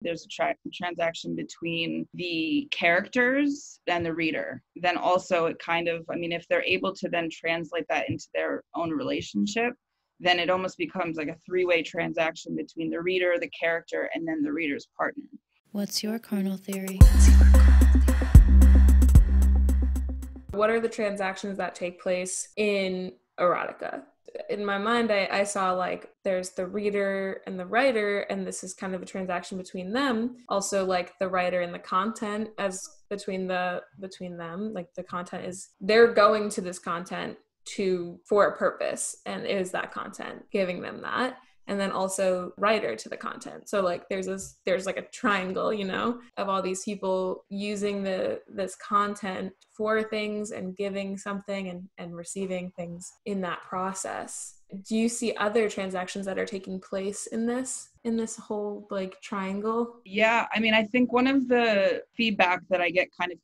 there's a transaction between the characters and the reader. Then also it kind of, I mean, if they're able to then translate that into their own relationship, then it almost becomes like a three-way transaction between the reader, the character, and then the reader's partner. What's your carnal theory? What are the transactions that take place in erotica? In my mind, I saw like there's the reader and the writer, and this is kind of a transaction between them. Also, like the writer and the content as between them, like the content is, they're going to this content for a purpose, and is that content giving them that? And then also writer to the content. So like there's like a triangle, you know, of all these people using this content for things and giving something and receiving things in that process. Do you see other transactions that are taking place in this whole like triangle? Yeah, I mean, I think one of the feedback that I get kind of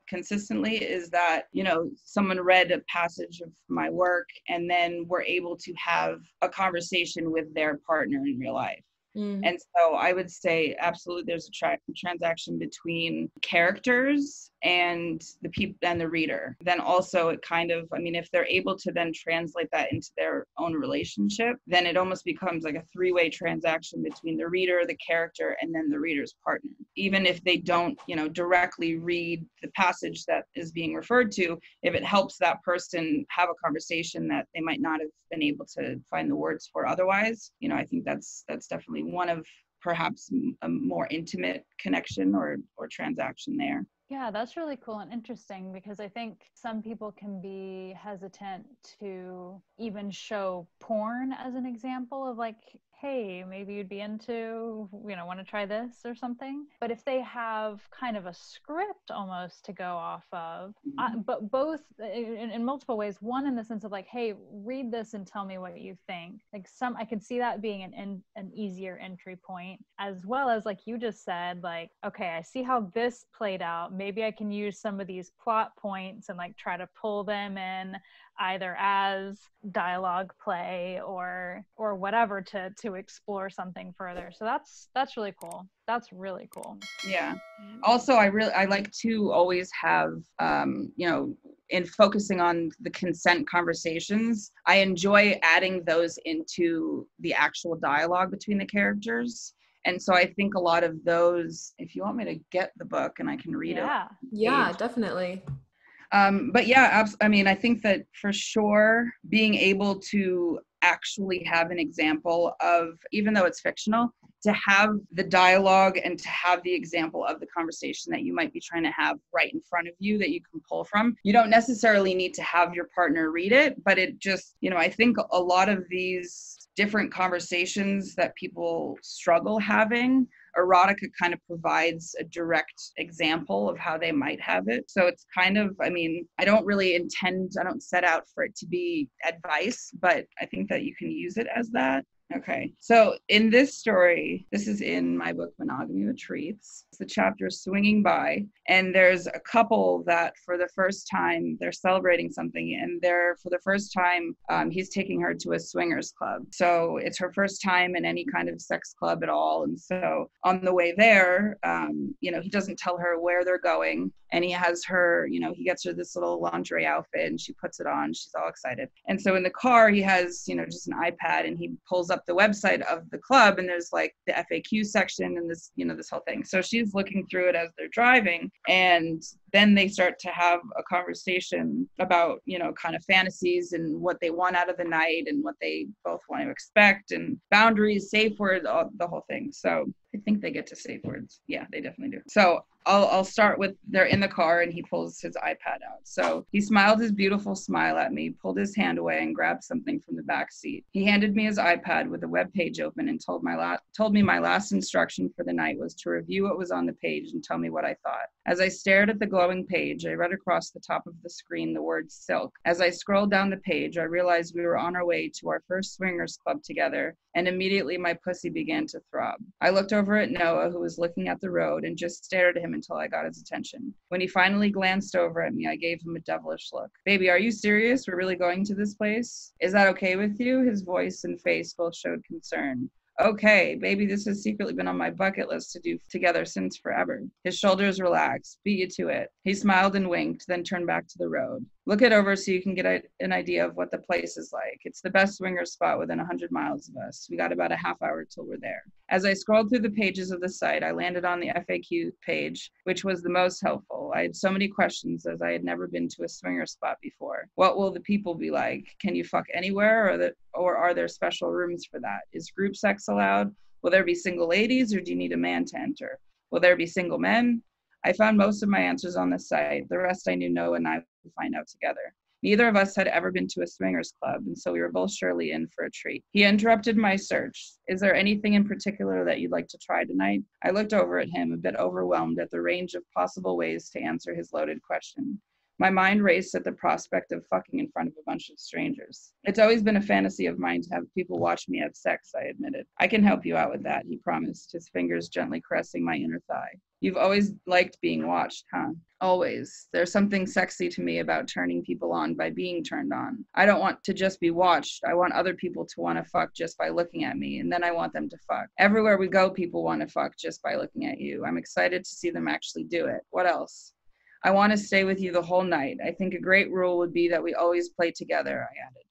consistently is that, you know, someone read a passage of my work and then were able to have a conversation with their partner in real life. And so I would say absolutely there's a transaction between characters and the people and the reader. Then also it kind of, I mean, if they're able to then translate that into their own relationship, then it almost becomes like a three-way transaction between the reader, the character, and then the reader's partner. Even if they don't, you know, directly read the passage that is being referred to, if it helps that person have a conversation that they might not have been able to find the words for otherwise, you know, I think that's definitely one of perhaps a more intimate connection or transaction there. Yeah, that's really cool and interesting, because I think some people can be hesitant to even show porn as an example of like, hey, maybe you'd be into, you know, want to try this or something. But if they have kind of a script almost to go off of, but both in multiple ways, one in the sense of like, hey, read this and tell me what you think. Like I can see that being an easier entry point, as well as like you just said, like, okay, I see how this played out. Maybe I can use some of these plot points and like try to pull them in either as dialogue play or whatever to explore something further. So that's really cool. That's really cool. Yeah. Also, I like to always have, you know, in focusing on the consent conversations, I enjoy adding those into the actual dialogue between the characters. And so I think a lot of those, if you want me to get the book and I can read it. Yeah, definitely. But yeah, I mean, I think that for sure being able to actually have an example of, even though it's fictional, to have the dialogue and to have the example of the conversation that you might be trying to have right in front of you that you can pull from. You don't necessarily need to have your partner read it, but it just, you know, I think a lot of these different conversations that people struggle having, Erotica kind of provides a direct example of how they might have it. So it's kind of, I mean, I don't set out for it to be advice, but I think that you can use it as that. Okay, so in this story, this is in my book, Monogamy With Treats. It's the chapter Swinging By, and there's a couple that for the first time, they're celebrating something, and for the first time, he's taking her to a swingers club. So it's her first time in any kind of sex club at all, and so on the way there, you know, he doesn't tell her where they're going, and he has her, you know, he gets her this little lingerie outfit, and she puts it on, she's all excited. And so in the car, he has, you know, just an iPad, and he pulls up the website of the club, and there's like the FAQ section and this, you know, this whole thing. So she's looking through it as they're driving, and then they start to have a conversation about, you know, kind of fantasies and what they want out of the night and what they both want to expect and boundaries, safe words, the whole thing. So I think they get to safe words. Yeah, they definitely do. So I'll start with, they're in the car and he pulls his iPad out. So he smiled his beautiful smile at me, pulled his hand away and grabbed something from the back seat. He handed me his iPad with a web page open and told me my last instruction for the night was to review what was on the page and tell me what I thought. As I stared at the glowing page, I read across the top of the screen the word silk. As I scrolled down the page, I realized we were on our way to our first swingers club together, and immediately my pussy began to throb. I looked over at Noah, who was looking at the road, and just stared at him until I got his attention. When he finally glanced over at me, I gave him a devilish look. Baby, are you serious? We're really going to this place? Is that okay with you? His voice and face both showed concern. Okay, baby, this has secretly been on my bucket list to do together since forever. His shoulders relaxed. Beat you to it. He smiled and winked, then turned back to the road. Look it over so you can get an idea of what the place is like. It's the best swinger spot within 100 miles of us. We got about a half hour till we're there. As I scrolled through the pages of the site, I landed on the FAQ page, which was the most helpful. I had so many questions as I had never been to a swinger spot before. What will the people be like? Can you fuck anywhere, or are there special rooms for that? Is group sex allowed? Will there be single ladies, or do you need a man to enter? Will there be single men? I found most of my answers on the site. The rest I knew Noah and I would find out together. Neither of us had ever been to a swingers club, and so we were both surely in for a treat. He interrupted my search. Is there anything in particular that you'd like to try tonight? I looked over at him, a bit overwhelmed at the range of possible ways to answer his loaded question. My mind raced at the prospect of fucking in front of a bunch of strangers. It's always been a fantasy of mine to have people watch me have sex, I admitted. I can help you out with that, he promised, his fingers gently caressing my inner thigh. You've always liked being watched, huh? Always. There's something sexy to me about turning people on by being turned on. I don't want to just be watched. I want other people to want to fuck just by looking at me, and then I want them to fuck. Everywhere we go, people want to fuck just by looking at you. I'm excited to see them actually do it. What else? I want to stay with you the whole night. I think a great rule would be that we always play together, I added.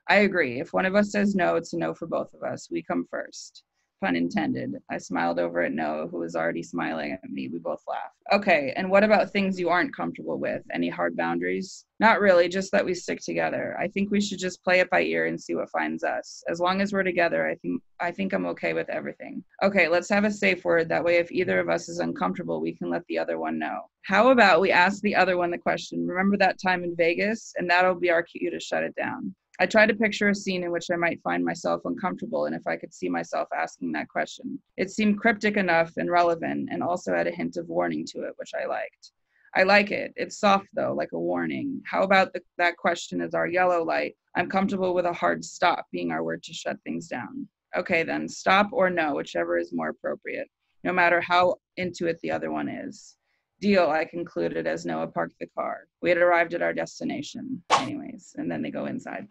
I agree. If one of us says no, it's a no for both of us. We come first. Pun intended. I smiled over at Noah, who was already smiling at me. We both laughed. Okay, and what about things you aren't comfortable with? Any hard boundaries? Not really, just that we stick together. I think we should just play it by ear and see what finds us. As long as we're together, I think I'm okay with everything. Okay, let's have a safe word. That way, if either of us is uncomfortable, we can let the other one know. How about we ask the other one the question, remember that time in Vegas? And that'll be our cue to shut it down. I tried to picture a scene in which I might find myself uncomfortable and if I could see myself asking that question. It seemed cryptic enough and relevant and also had a hint of warning to it, which I liked. I like it. It's soft though, like a warning. How about that question as our yellow light? I'm comfortable with a hard stop being our word to shut things down. Okay then, stop or no, whichever is more appropriate, no matter how into it the other one is. Deal, I concluded as Noah parked the car. We had arrived at our destination anyways, and then they go inside.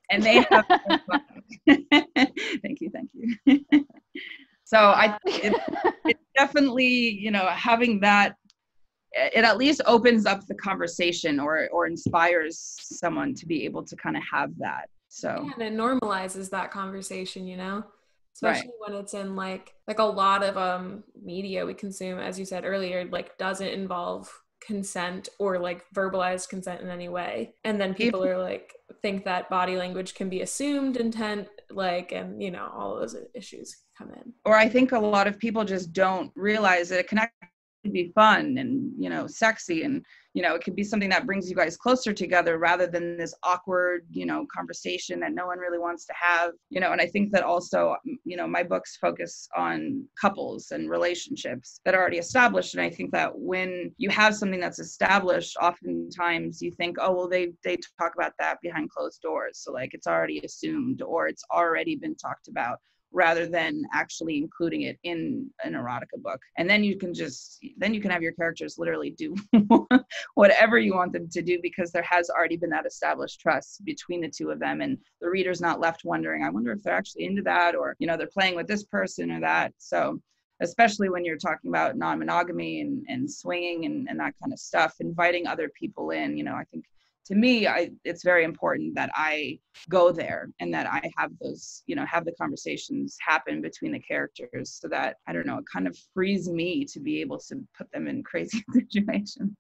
And they have thank you. So it's definitely, you know, having that, it at least opens up the conversation or inspires someone to be able to kind of have that. So yeah, and it normalizes that conversation, you know, especially when it's in like a lot of media we consume, as you said earlier, like doesn't involve consent or like verbalized consent in any way, and then people are like think that body language can be assumed intent, like, and you know, all of those issues come in. Or I think a lot of people just don't realize that it can actually be fun and, you know, sexy, and you know, it could be something that brings you guys closer together rather than this awkward, you know, conversation that no one really wants to have, you know. And I think that also, you know, my books focus on couples and relationships that are already established. And I think that when you have something that's established, oftentimes you think, oh, well, they talk about that behind closed doors. So like it's already assumed or it's already been talked about, rather than actually including it in an erotica book. And then you can have your characters literally do whatever you want them to do, because there has already been that established trust between the two of them, and the reader's not left wondering, I wonder if they're actually into that, or, you know, they're playing with this person or that. So especially when you're talking about non-monogamy and swinging and that kind of stuff, inviting other people in, you know, I think to me, it's very important that I go there and that I have those, you know, have the conversations happen between the characters, so that, I don't know, it kind of frees me to be able to put them in crazy situations.